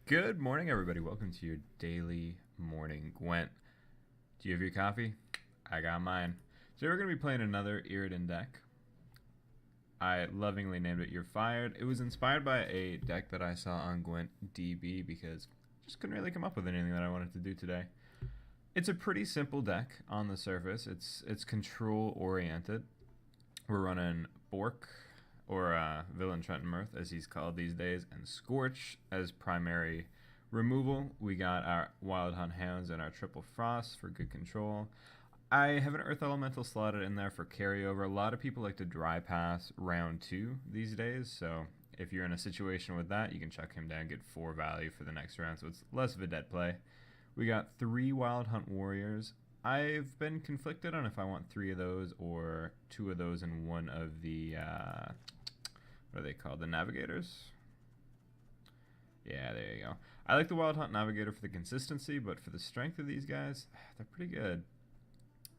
Good morning, everybody. Welcome to your daily morning Gwent. Do you have your coffee? I got mine. Today we're going to be playing another Irridan deck. I lovingly named it You're Fired. It was inspired by a deck that I saw on Gwent DB because I just couldn't really come up with anything that I wanted to do today. It's a pretty simple deck on the surface. It's control oriented. We're running Bork, or Villain Trenton Mirth as he's called these days, and Scorch as primary removal. We got our Wild Hunt Hounds and our Triple Frost for good control. I have an Earth Elemental slotted in there for carryover. A lot of people like to dry pass round 2 these days, so if you're in a situation with that, you can chuck him down, get 4 value for the next round, so it's less of a dead play. We got 3 Wild Hunt Warriors. I've been conflicted on if I want 3 of those or 2 of those and 1 of the what are they called? The Navigators? Yeah, there you go. I like the Wild Hunt Navigator for the consistency, but for the strength of these guys, they're pretty good.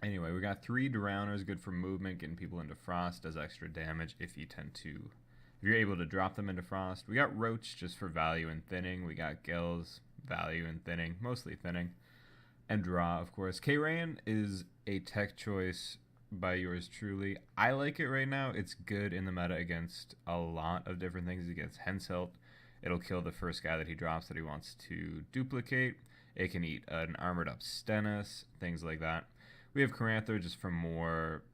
Anyway, we got 3 Drowners, good for movement, getting people into Frost, does extra damage if you're able to drop them into Frost. We got Roach just for value and thinning. We got Gills, value and thinning, mostly thinning. And Draw, of course. K-Rain is a tech choice by yours truly. I like it right now. It's good in the meta against a lot of different things. Against Henselt, it'll kill the first guy that he drops that he wants to duplicate. It can eat an armored up Stennis, things like that. We have Caranther just for more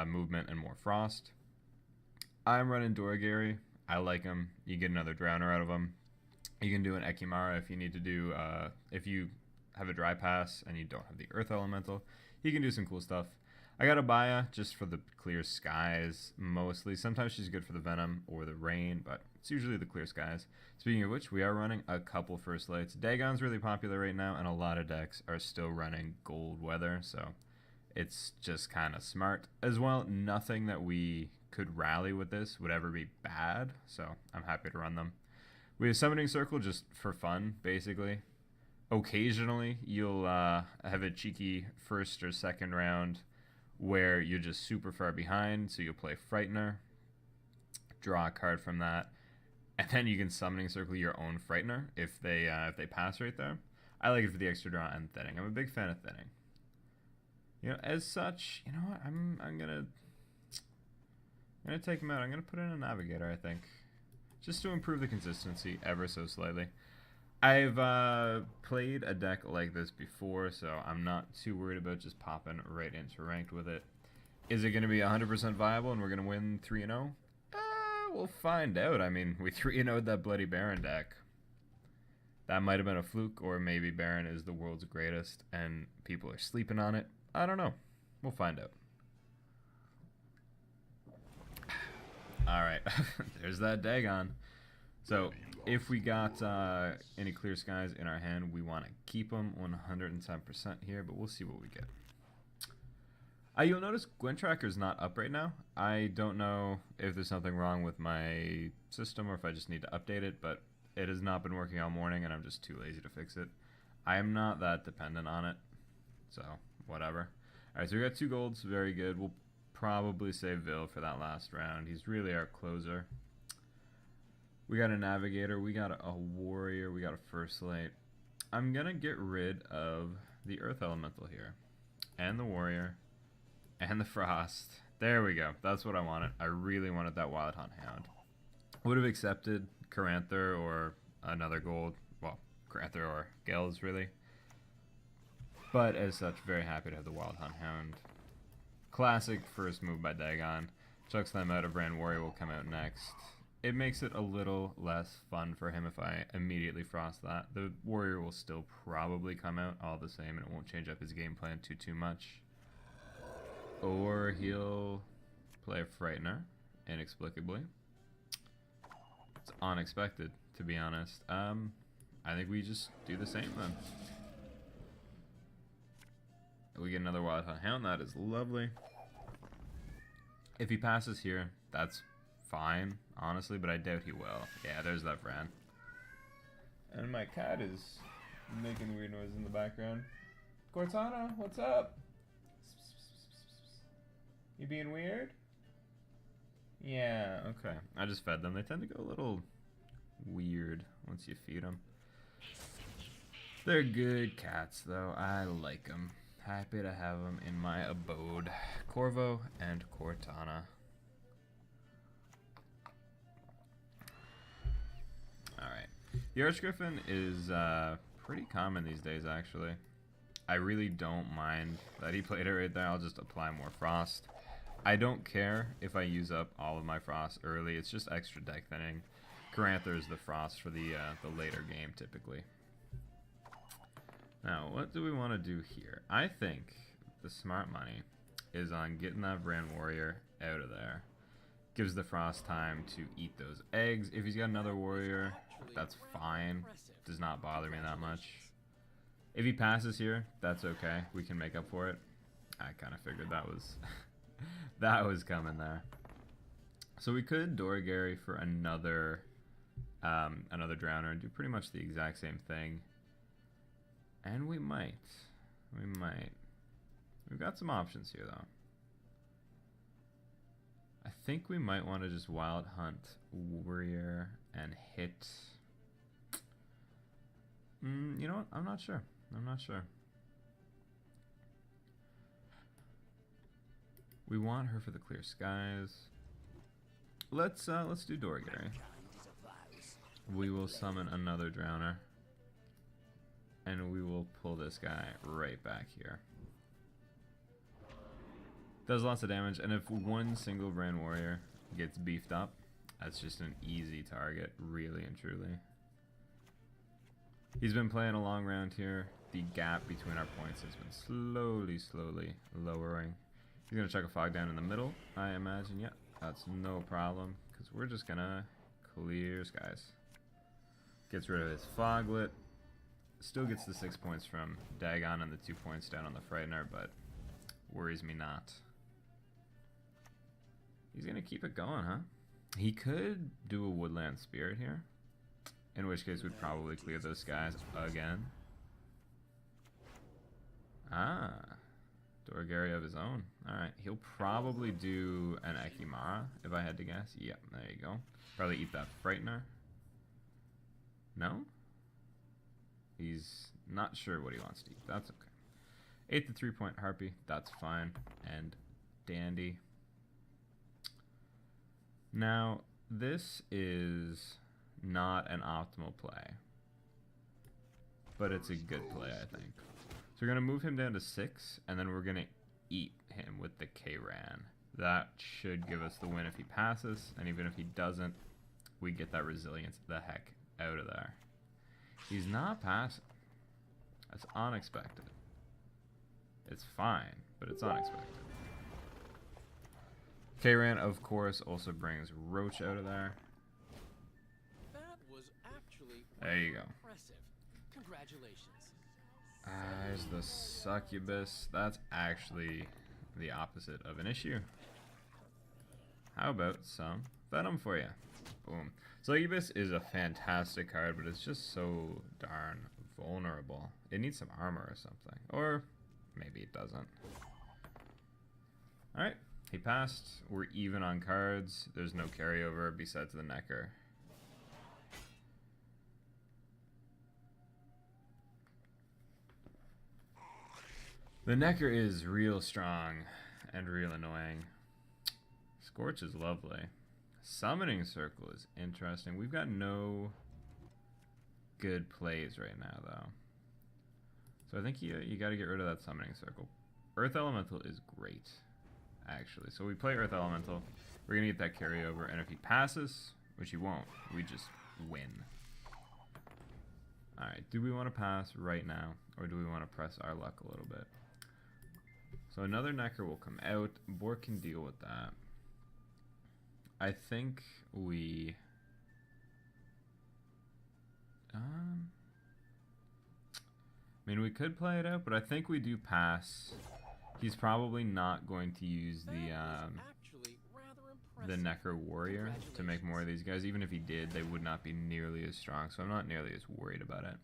movement and more Frost. I'm running Doragary. I like him. You get another Drowner out of him. You can do an Ekimara if you need to do, if you have a dry pass and you don't have the Earth Elemental. You can do some cool stuff. I got Abaya just for the clear skies, mostly. Sometimes she's good for the Venom or the Rain, but it's usually the clear skies. Speaking of which, we are running a couple First Lights. Dagon's really popular right now, and a lot of decks are still running Gold Weather, so it's just kind of smart. As well, nothing that we could rally with this would ever be bad, so I'm happy to run them. We have Summoning Circle just for fun, basically. Occasionally, you'll have a cheeky first or second round where you're just super far behind, so you'll play Frightener, draw a card from that, and then you can Summoning Circle your own Frightener if they pass right there. I like it for the extra draw and thinning. I'm a big fan of thinning. You know, as such, you know what? I'm gonna take him out. I'm gonna put in a Navigator, I think, just to improve the consistency ever so slightly. I've played a deck like this before, so I'm not too worried about just popping right into ranked with it. Is it going to be 100% viable and we're going to win 3-0? We'll find out. I mean, we 3-0'd that bloody Baron deck. That might have been a fluke, or maybe Baron is the world's greatest and people are sleeping on it. I don't know. We'll find out. Alright, there's that Dagon. So, if we got any clear skies in our hand, we want to keep them 110% here, but we'll see what we get. You'll notice Gwent Tracker's not up right now. I don't know if there's something wrong with my system or if I just need to update it, but it has not been working all morning and I'm just too lazy to fix it. I am not that dependent on it, so whatever. Alright, so we got 2 golds, very good. We'll probably save Vil for that last round. He's really our closer. We got a Navigator, we got a Warrior, we got a First Light. I'm going to get rid of the Earth Elemental here. And the Warrior. And the Frost. There we go. That's what I wanted. I really wanted that Wild Hunt Hound. Would have accepted Caranther or another gold. Well, Caranther or Gills, really. But as such, very happy to have the Wild Hunt Hound. Classic first move by Dagon. Chucks them out. A Brand Warrior will come out next. It makes it a little less fun for him if I immediately Frost that. The Warrior will still probably come out all the same, and it won't change up his game plan too much. Or he'll play a Frightener, inexplicably. It's unexpected, to be honest. I think we just do the same then. We get another Wild Hunt Hound. That is lovely. If he passes here, that's fine, honestly, but I doubt he will. Yeah, there's that Fran. And my cat is making weird noises in the background. Cortana, what's up? You being weird? Yeah, okay. I just fed them. They tend to go a little weird once you feed them. They're good cats, though. I like them. Happy to have them in my abode. Corvo and Cortana. Alright. The Archgriffin is pretty common these days, actually. I really don't mind that he played it right there. I'll just apply more frost. I don't care if I use up all of my frost early. It's just extra deck thinning. Caranther is the frost for the later game, typically. Now, what do we want to do here? I think the smart money is on getting that Brand Warrior out of there. Gives the Frost time to eat those eggs. If he's got another warrior, that's fine. Does not bother me that much. If he passes here, that's okay. We can make up for it. I kind of figured that was that was coming there. So we could Doragary for another Drowner and do pretty much the exact same thing. And we might. We've got some options here, though. I think we might want to just Wild Hunt Warrior and hit... you know what? I'm not sure. We want her for the Clear Skies. Let's do Doragary. We will summon another Drowner. And we will pull this guy right back here. Does lots of damage, and if one single Brand Warrior gets beefed up, that's just an easy target, really and truly. He's been playing a long round here. The gap between our points has been slowly lowering. He's going to chuck a Fog down in the middle, I imagine. Yep, that's no problem, because we're just going to Clear Skies. Gets rid of his Foglet. Still gets the 6 points from Dagon and the 2 points down on the Frightener, but worries me not. He's going to keep it going, huh? He could do a Woodland Spirit here, in which case we'd probably clear those skies again. Ah, Doragary of his own. Alright, he'll probably do an Ekimara, if I had to guess. Yep, there you go. Probably eat that Frightener. No? He's not sure what he wants to eat. That's okay. Ate the 3-point Harpy. That's fine and dandy. Now, this is not an optimal play, but it's a good play, I think. So we're going to move him down to 6, and then we're going to eat him with the K-Ran. That should give us the win if he passes, and even if he doesn't, we get that resilience the heck out of there. He's not passing. That's unexpected. It's fine, but it's unexpected. K-Ran, of course, also brings Roach out of there. That was actually there you go. Impressive. Congratulations. There's the Succubus. That's actually the opposite of an issue. How about some Venom for you? Boom. Succubus is a fantastic card, but it's just so darn vulnerable. It needs some armor or something. Or maybe it doesn't. Alright, he passed. We're even on cards. There's no carryover besides the Necker. The Necker is real strong and real annoying. Scorch is lovely. Summoning Circle is interesting. We've got no good plays right now, though. So I think you got to get rid of that Summoning Circle. Earth Elemental is great, actually. So we play Earth Elemental. We're going to get that carryover. And if he passes, which he won't, we just win. Alright, do we want to pass right now? Or do we want to press our luck a little bit? So another Necker will come out. Bork can deal with that. I think we... I mean, we could play it out, but I think we do pass. He's probably not going to use the Necker Warrior to make more of these guys. Even if he did, they would not be nearly as strong, so I'm not nearly as worried about it.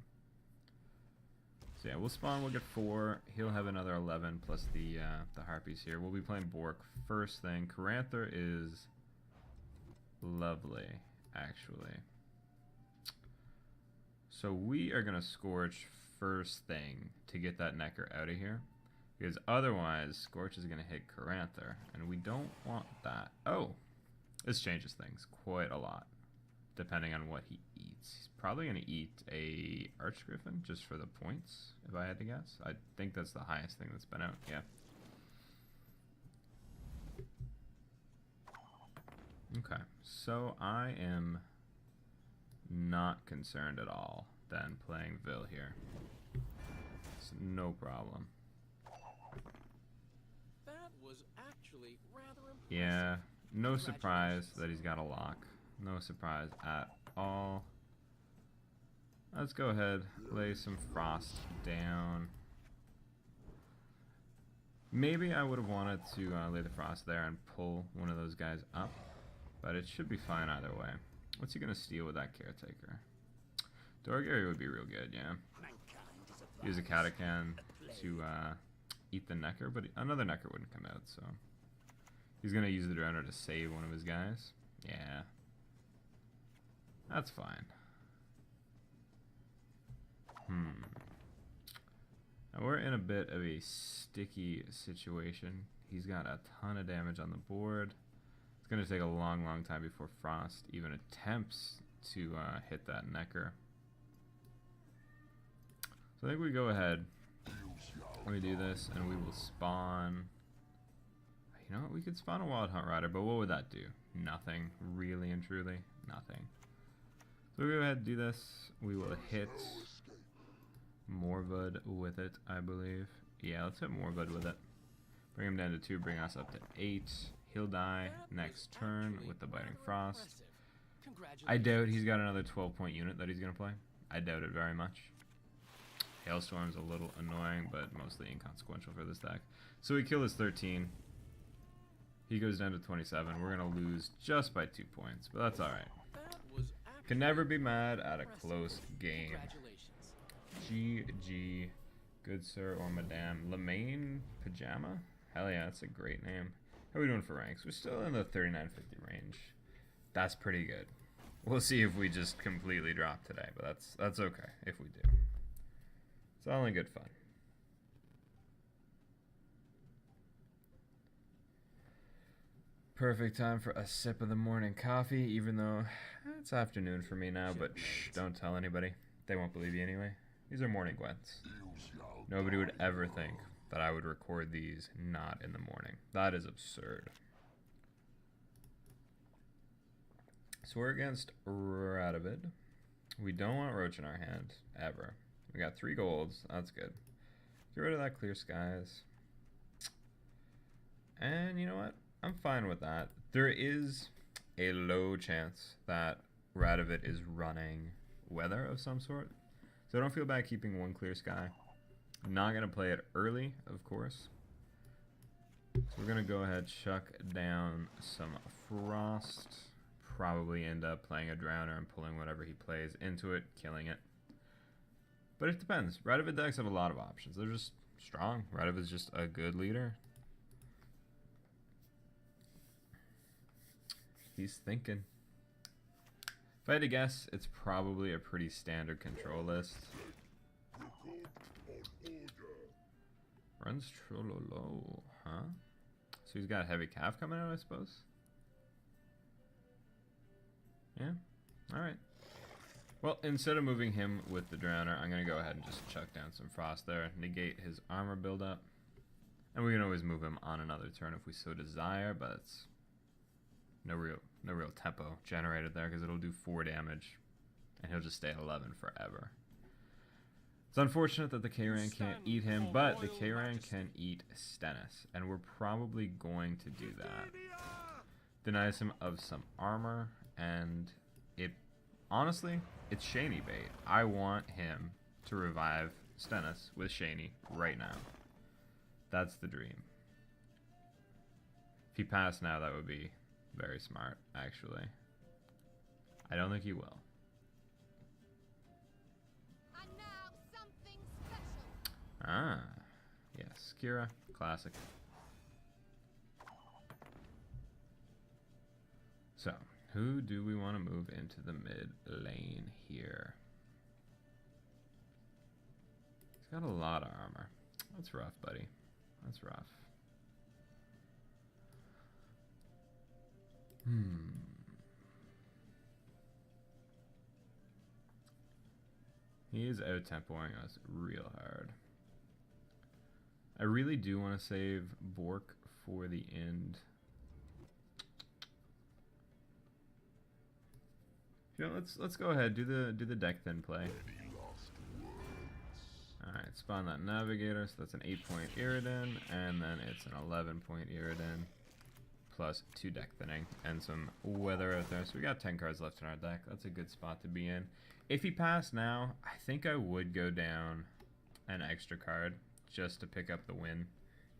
So yeah, we'll spawn, we'll get 4. He'll have another 11 plus the Harpies here. We'll be playing Bork first thing. Caranther is lovely, actually. So we are going to Scorch first thing to get that Necker out of here. Because otherwise, Scorch is going to hit Caranther, and we don't want that. Oh, this changes things quite a lot, depending on what he eats. He's probably going to eat a Archgriffin, just for the points, if I had to guess. I think that's the highest thing that's been out, yeah. Okay, so I am not concerned at all then playing Vil here. It's no problem. That was actually rather impressive. Yeah, no surprise that he's got a lock. No surprise at all. Let's go ahead, lay some Frost down. Maybe I would have wanted to lay the Frost there and pull one of those guys up, but it should be fine either way. What's he gonna steal with that Caretaker? Dorgary would be real good, yeah. Use a Catachan to eat the Necker, but another Necker wouldn't come out, so he's gonna use the Drowner to save one of his guys. Yeah, that's fine. Now we're in a bit of a sticky situation. He's got a ton of damage on the board. It's gonna take a long, long time before Frost even attempts to hit that Necker. So I think we go ahead. Let me do this, and we will spawn. You know what? We could spawn a Wild Hunt Rider, but what would that do? Nothing. Really and truly, nothing. So we go ahead and do this. We will hit Morvud with it, I believe. Yeah, let's hit Morvud with it. Bring him down to 2, bring us up to 8. He'll die next turn with the Biting Frost. I doubt he's got another 12-point unit that he's going to play. I doubt it very much. Hailstorm's a little annoying, but mostly inconsequential for this deck. So we kill his 13. He goes down to 27. We're going to lose just by 2 points, but that's alright. Can never be mad at a close game. GG, good sir or madame. Lemaine Pajama? Hell yeah, that's a great name. How are we doing for ranks? We're still in the 39-50 range. That's pretty good. We'll see if we just completely drop today, but that's okay if we do. It's all in good fun. Perfect time for a sip of the morning coffee, even though it's afternoon for me now, but shh, don't tell anybody. They won't believe you anyway. These are morning Gwents. Nobody would ever think that I would record these not in the morning. That is absurd. So we're against Radovid. We don't want Roach in our hand, ever. We got 3 golds, that's good. Get rid of that Clear Skies. And you know what? I'm fine with that. There is a low chance that Radovid is running Weather of some sort. So I don't feel bad keeping 1 Clear Sky. I'm not going to play it early, of course. So we're going to go ahead, chuck down some Frost. Probably end up playing a Drowner and pulling whatever he plays into it, killing it. But it depends. Radovid decks have a lot of options. They're just strong. Radovid's just a good leader. He's thinking. If I had to guess, it's probably a pretty standard control list. Runs Trololo, huh? So he's got Heavy Calf coming out, I suppose? Yeah? Alright. Well, instead of moving him with the Drowner, I'm going to go ahead and just chuck down some Frost there, negate his armor buildup. And we can always move him on another turn if we so desire, but it's no real tempo generated there because it'll do 4 damage and he'll just stay at 11 forever. It's unfortunate that the K-Ran can't eat him, but the K-Ran can eat Stennis, and we're probably going to do that. Denies him of some armor, and it honestly, it's Shani bait. I want him to revive Stennis with Shani right now. That's the dream. If he passed now, that would be very smart, actually. I don't think he will. And now something special. Ah, yes, Kira, classic. So, who do we want to move into the mid lane here? Got a lot of armor. That's rough, buddy. That's rough. He is out-tempoing us real hard. I really do want to save Bork for the end. You know, let's go ahead, do the deck thin play. Alright, spawn that navigator, so that's an 8-point Iridan, and then it's an 11-point Iridan, plus 2 deck thinning, and some weather out there. So we got 10 cards left in our deck. That's a good spot to be in. If he passed now, I think I would go down an extra card just to pick up the win.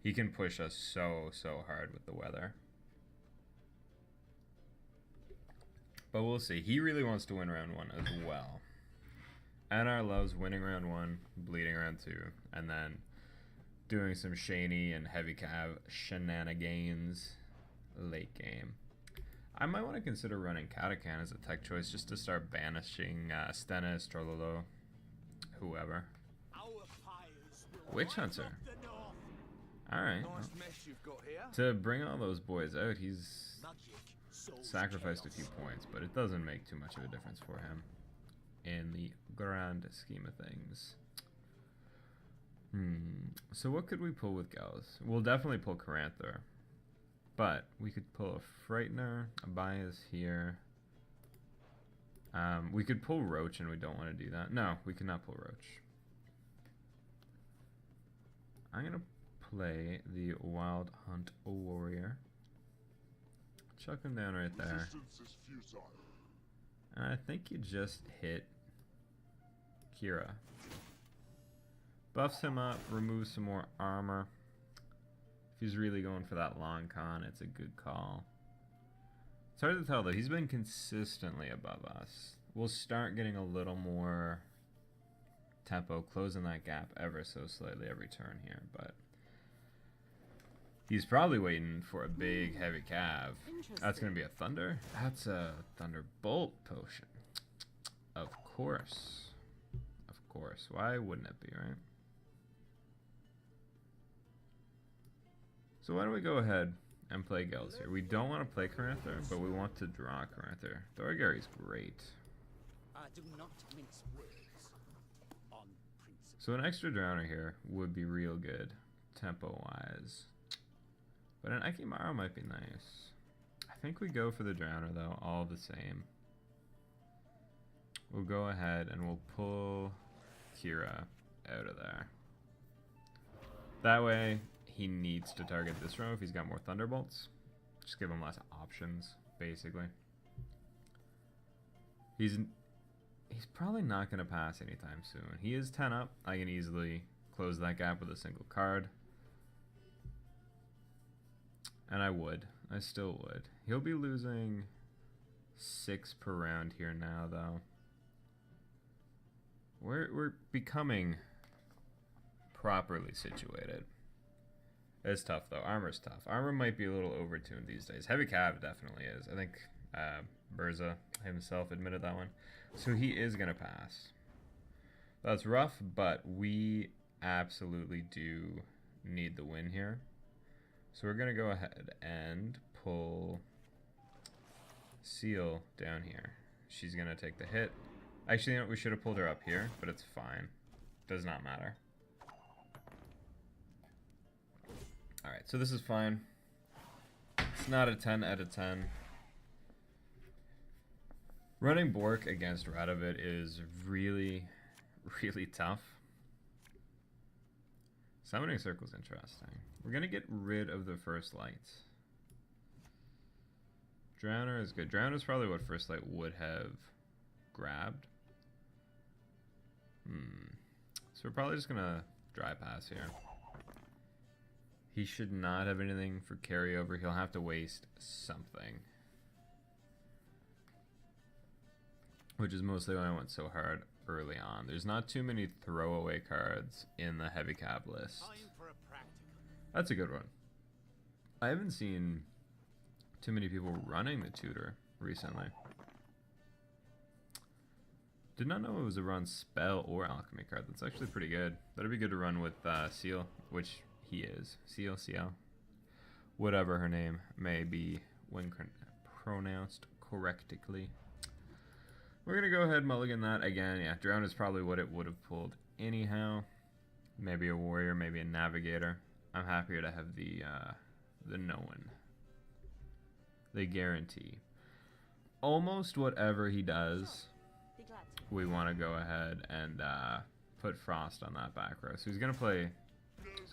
He can push us so hard with the weather. But we'll see. He really wants to win round 1 as well. NR loves winning round 1, bleeding round 2, and then doing some Shaney and heavy cav shenanigans late game. I might want to consider running Katakan as a tech choice just to start banishing Stennis, Trololo, whoever. Witch Hunter. Alright. Well, to bring all those boys out, he's sacrificed a few points, but it doesn't make too much of a difference for him in the grand scheme of things. So what could we pull with Gauss? We'll definitely pull Caranther, but we could pull a Frightener, a bias here. We could pull Roach, and we don't want to do that. No, we cannot pull Roach. I'm going to play the Wild Hunt Warrior. Chuck him down right there. And I think you just hit Kira. Buffs him up, removes some more armor. If he's really going for that long con, it's a good call. It's hard to tell though, he's been consistently above us. We'll start getting a little more tempo, closing that gap ever so slightly every turn here, but he's probably waiting for a big heavy cav. That's going to be a Thunder? That's a Thunderbolt potion. Of course. Of course. Why wouldn't it be, right? So why don't we go ahead and play Gels here. We don't want to play Caranther, but we want to draw Caranther. Thorgary's great. I do not mince words on principle. So an extra Drowner here would be real good, tempo-wise. But an Ekimaru might be nice. I think we go for the Drowner, though, all the same. We'll go ahead and we'll pull Kira out of there. That way, he needs to target this row if he's got more Thunderbolts. Just give him less options, basically. He's probably not going to pass anytime soon. He is 10 up. I can easily close that gap with a single card. And I would. I still would. He'll be losing 6 per round here now, though. We're becoming properly situated. It's tough, though. Armor's tough. Armor might be a little overtuned these days. Heavy Cav definitely is. I think Burza himself admitted that one. So he is going to pass. That's rough, but we absolutely do need the win here. So we're going to go ahead and pull Seal down here. She's going to take the hit. Actually, you know what? We should have pulled her up here, but it's fine. Does not matter. Alright, so this is fine. It's not a 10 out of 10. Running Bork against Radovid is really, really tough. Summoning Circle's interesting. We're going to get rid of the First Light. Drowner is good. Drowner is probably what First Light would have grabbed. So we're probably just going to dry pass here. He should not have anything for carryover. He'll have to waste something. Which is mostly why I went so hard early on. There's not too many throwaway cards in the heavy cab list. That's a good one. I haven't seen too many people running the tutor recently. Did not know it was a run spell or alchemy card. That's actually pretty good. That'd be good to run with Seal, which he is. Seal, CL. Whatever her name may be when pronounced correctly. We're going to go ahead and mulligan that again. Yeah, Drown is probably what it would have pulled anyhow. Maybe a warrior, maybe a navigator. I'm happier to have the known. The guarantee. Almost whatever he does, we want to go ahead and put Frost on that back row. So he's gonna play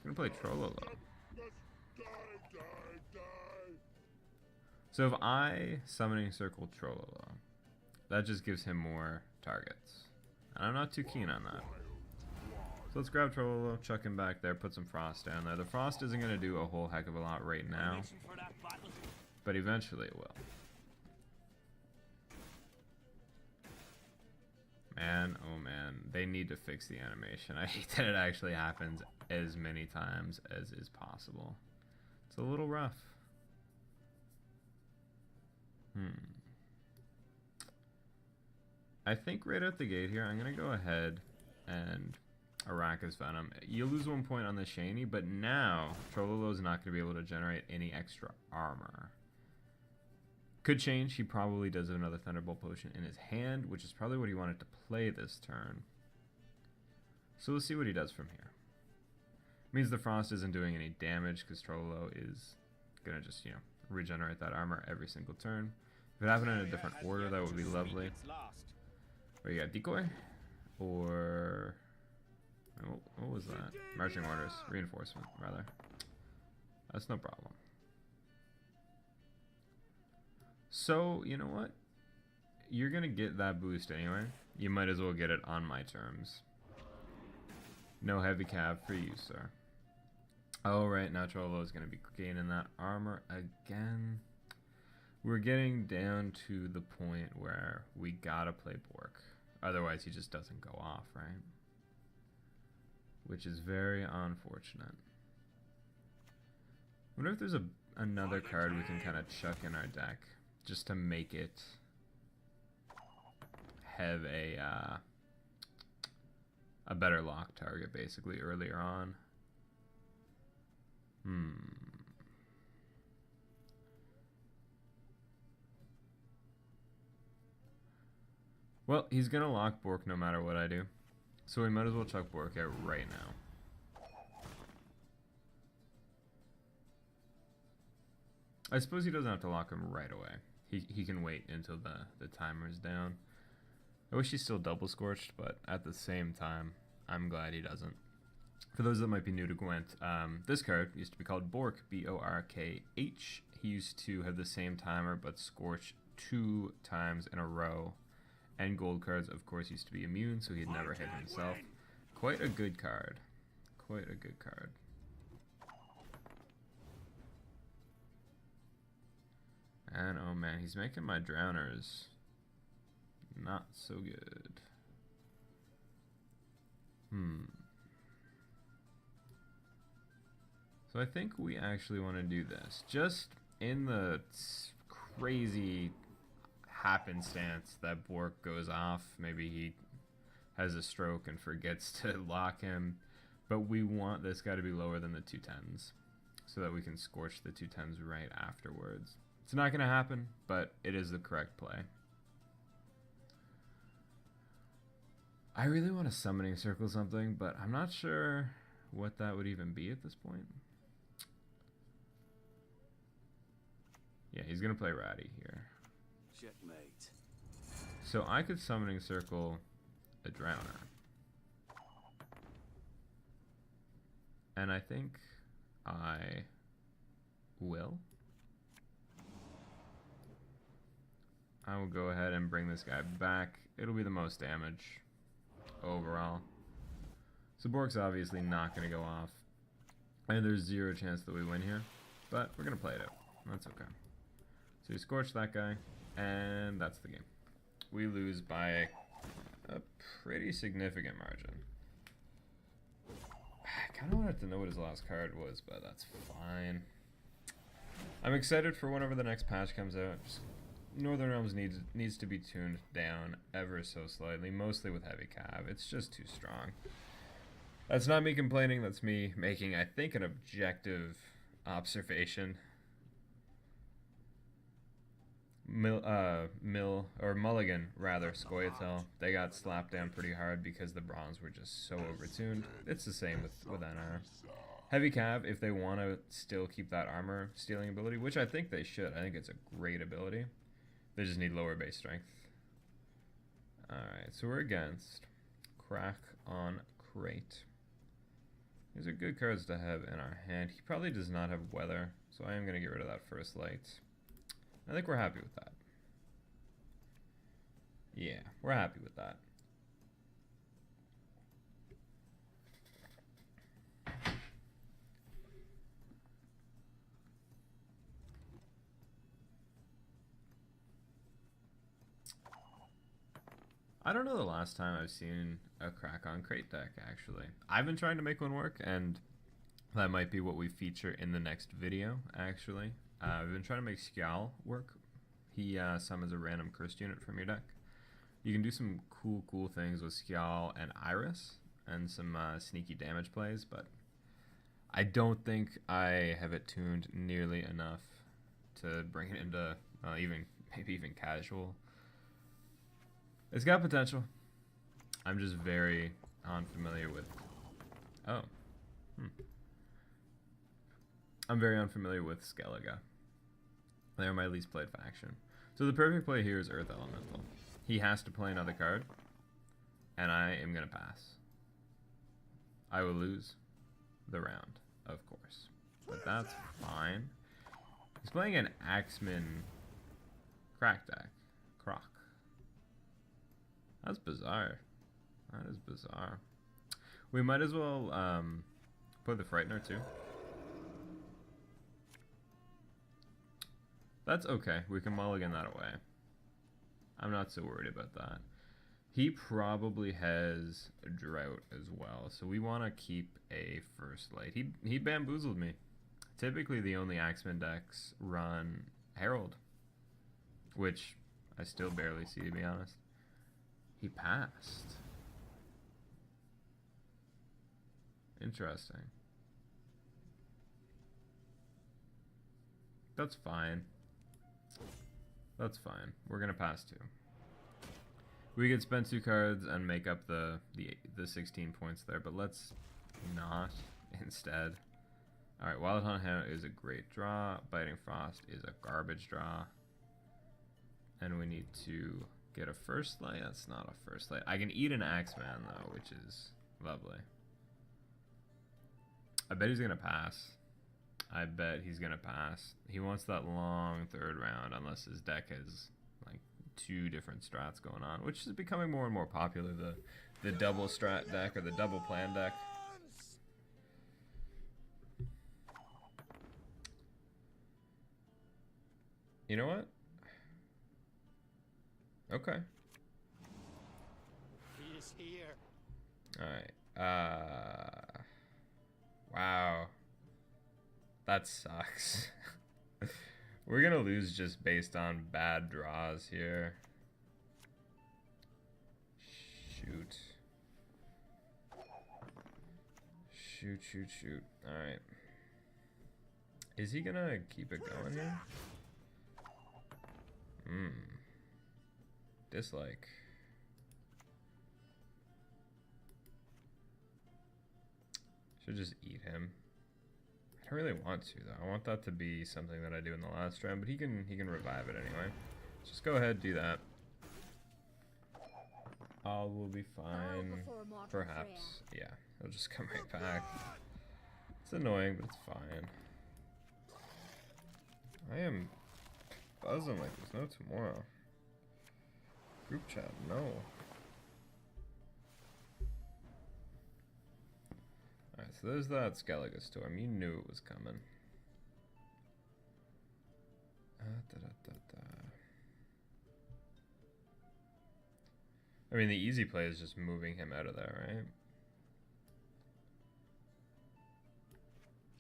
Trollolo. So if I summoning circle Trollolo, that just gives him more targets. And I'm not too keen on that. So let's grab Trollolo, chuck him back there, put some Frost down there. The Frost isn't gonna do a whole heck of a lot right now, but eventually it will. Man, oh man, they need to fix the animation. I hate that it actually happens as many times as is possible. It's a little rough. I think right out the gate here, I'm going to go ahead and Araka's Venom. You lose 1 point on the Shiny, but now Trollolo's not going to be able to generate any extra armor. Could change. He probably does have another Thunderbolt Potion in his hand, which is probably what he wanted to play this turn. So we'll see what he does from here. Means the Frost isn't doing any damage because Trollolo is going to just, you know, regenerate that armor every single turn. If it happened in a different order, that would be lovely. But you got Decoy, or what was that? Marching Orders, Reinforcement, rather. That's no problem. So, you know what? You're going to get that boost anyway. You might as well get it on my terms. No heavy cab for you, sir. Oh, right. Now Trollolo is going to be gaining that armor again. We're getting down to the point where we got to play Bork. Otherwise, he just doesn't go off, right? Which is very unfortunate. I wonder if there's another card we can kind of chuck in our deck just to make it have a better lock target, basically, earlier on. Well, he's gonna lock Bork no matter what I do, so we might as well chuck Bork out right now. I suppose he doesn't have to lock him right away. He can wait until the timer's down. I wish he still double scorched, but at the same time, I'm glad he doesn't. For those that might be new to Gwent, this card used to be called Bork, B-O-R-K-H. He used to have the same timer, but scorch 2 times in a row. And gold cards, of course, used to be immune, so he'd never hit himself. Quite a good card. Quite a good card. And oh man, he's making my drowners not so good. So I think we actually want to do this. Just in the crazy happenstance that Bork goes off, maybe he has a stroke and forgets to lock him, but we want this guy to be lower than the 2 10s so that we can scorch the 2 10s right afterwards. It's not going to happen, but it is the correct play. I really want to summoning circle something, but I'm not sure what that would even be at this point. Yeah, he's going to play Ratty here. Checkmate. So I could summoning circle a Drowner. And I think I will. I will go ahead and bring this guy back. It'll be the most damage overall. So Bork's obviously not going to go off. And there's 0 chance that we win here. But we're going to play it out. That's okay. So you scorch that guy. And that's the game. We lose by a pretty significant margin. I kind of wanted to know what his last card was, but that's fine. I'm excited for whenever the next patch comes out. Just Northern Realms needs to be tuned down ever so slightly, mostly with heavy cav. It's just too strong. That's not me complaining, that's me making, I think, an objective observation. Mulligan, rather, Scoia'tael, they got slapped down pretty hard because the bronze were just so overtuned. It's the same with NR. Heavy cav, if they want to still keep that armor stealing ability, which I think they should. I think it's a great ability. They just need lower base strength. Alright, so we're against Crack on Crate. These are good cards to have in our hand. He probably does not have Weather, so I am going to get rid of that first light. I think we're happy with that. Yeah, we're happy with that. I don't know the last time I've seen a Crack on Crate deck, actually. I've been trying to make one work, and that might be what we feature in the next video, actually. We've been trying to make Skjal work. He summons a random cursed unit from your deck. You can do some cool things with Skjal and Iris, and some sneaky damage plays, but I don't think I have it tuned nearly enough to bring it into maybe even casual. It's got potential. I'm just very unfamiliar with... Oh. I'm very unfamiliar with Skellige. They're my least played faction. So the perfect play here is Earth Elemental. He has to play another card, and I am going to pass. I will lose the round, of course. But that's fine. He's playing an Axeman Crack deck. Croc. That's bizarre. That is bizarre. We might as well play the Frightener too. That's okay. We can mulligan that away. I'm not so worried about that. He probably has a Drought as well, so we want to keep a first light. He bamboozled me. Typically, the only Axeman decks run Herald, which I still barely see, to be honest. He passed. Interesting. That's fine. That's fine. We're gonna pass 2. We could spend 2 cards and make up the 16 points there, but let's not instead. Alright, Wild Hunt Hound is a great draw. Biting Frost is a garbage draw. And we need to get a first light. That's not a first light. I can eat an Axeman though, which is lovely. I bet he's gonna pass. I bet he's gonna pass. He wants that long 3rd round unless his deck has like 2 different strats going on, which is becoming more and more popular. The double strat deck or the double plan deck. You know what? Okay. He is here. Alright. Wow. That sucks. We're gonna lose just based on bad draws here. Shoot. Shoot. Alright. Is he gonna keep it going here? Dislike. Should just eat him. I don't really want to though. I want that to be something that I do in the last round, but he can revive it anyway. Just go ahead, do that. All will be fine. Perhaps. Yeah, he'll just come right back. It's annoying, but it's fine. I am buzzing like there's no tomorrow. Group chat, no. Alright, so there's that Skellige Storm. You knew it was coming. I mean, the easy play is just moving him out of there, right?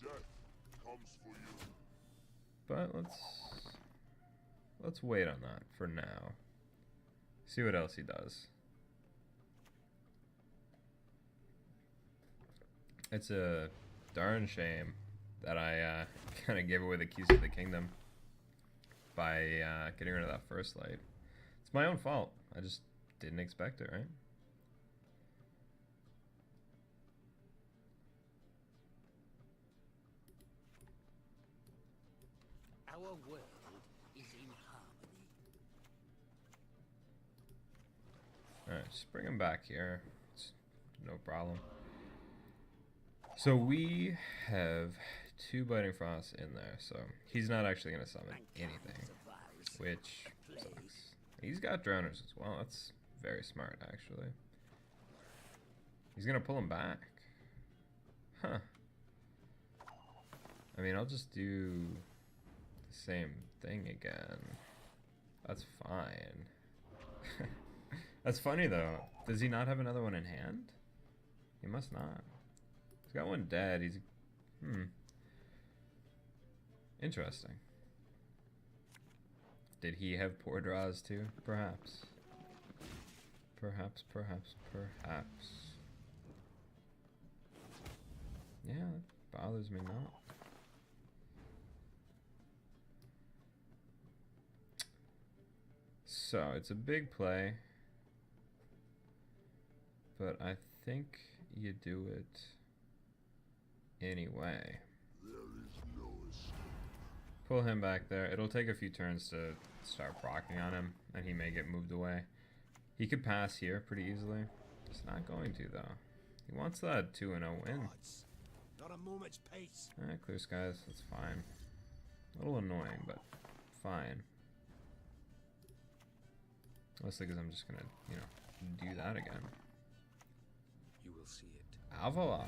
Death comes for you. But let's... let's wait on that for now. See what else he does. It's a darn shame that I kind of gave away the keys to the kingdom by getting rid of that first light. It's my own fault. I just didn't expect it, right? Our world is in harmony. Alright, just bring him back here. It's no problem. So we have 2 Biting Frosts in there, so he's not actually going to summon anything, which sucks. He's got Drowners as well. That's very smart, actually. He's going to pull him back. Huh. I mean, I'll just do the same thing again. That's fine. That's funny, though. Does he not have another one in hand? He must not. He's got one dead. He's... Interesting. Did he have poor draws too? Perhaps. Perhaps. Yeah, it bothers me not. So, it's a big play. But I think you do it anyway. Pull him back there. It'll take a few turns to start procking on him, and he may get moved away. He could pass here pretty easily. He's not going to, though. He wants that 2-0 win. Not a moment's pace. Alright, clear skies. That's fine. A little annoying, but fine. Mostly because I'm just gonna, do that again. You will see it. Avala.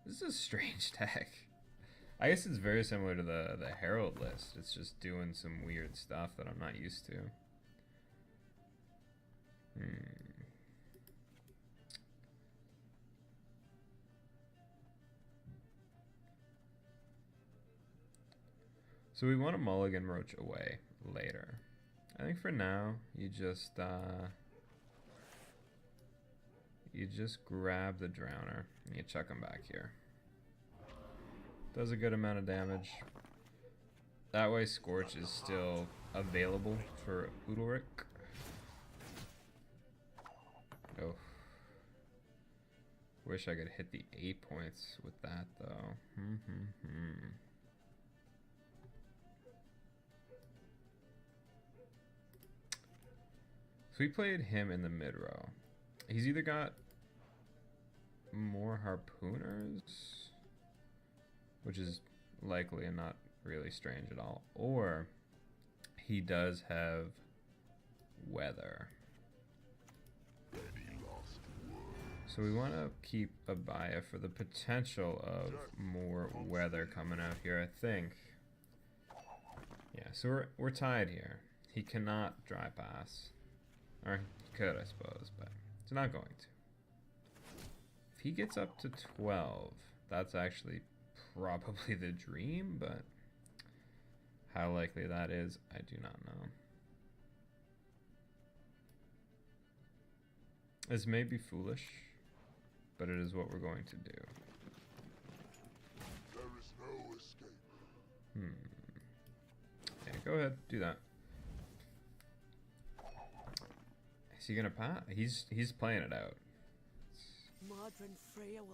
This is a strange deck. I guess it's very similar to the Herald list. It's just doing some weird stuff that I'm not used to. So we want to mulligan Roach away later. I think for now, you just grab the Drowner and you chuck him back here. Does a good amount of damage. That way Scorch is still available for Udalric. Oh. Wish I could hit the 8 points with that though. So we played him in the mid row. He's either got more harpooners, which is likely and not really strange at all, or he does have weather. So we want to keep Abaya for the potential of more weather coming out here, I think. Yeah, so we're tied here. He cannot dry pass. Or he could, I suppose, but he's not going to. If he gets up to 12, that's actually probably the dream, but how likely that is, I do not know. This may be foolish, but it is what we're going to do. There is no escape. Yeah, go ahead, do that. Is he gonna pass? He's playing it out.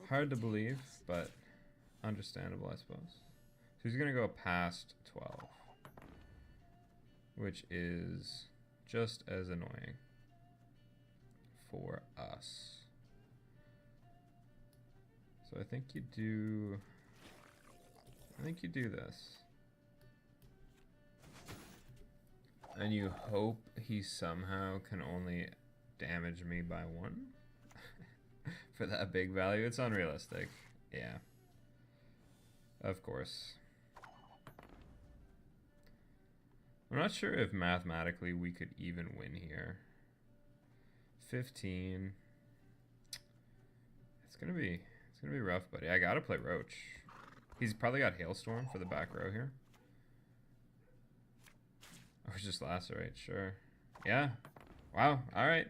Hard to believe, but understandable, I suppose. So he's gonna go past 12, which is just as annoying for us. So I think you do this. And you hope he somehow can only damage me by 1 for that big value. It's unrealistic. Yeah. Of course. I'm not sure if mathematically we could even win here. 15. It's gonna be rough, buddy. I gotta play Roach. He's probably got Hailstorm for the back row here. Or just lacerate, sure. Yeah. Wow. All right.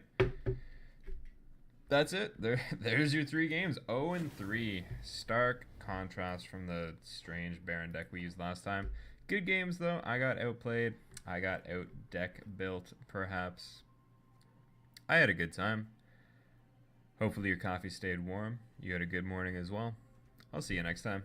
That's it. There's your 3 games. 0-3. Stark contrast from the strange Baron deck we used last time. Good games, though. I got outplayed. I got out deck built, perhaps. I had a good time. Hopefully your coffee stayed warm. You had a good morning as well. I'll see you next time.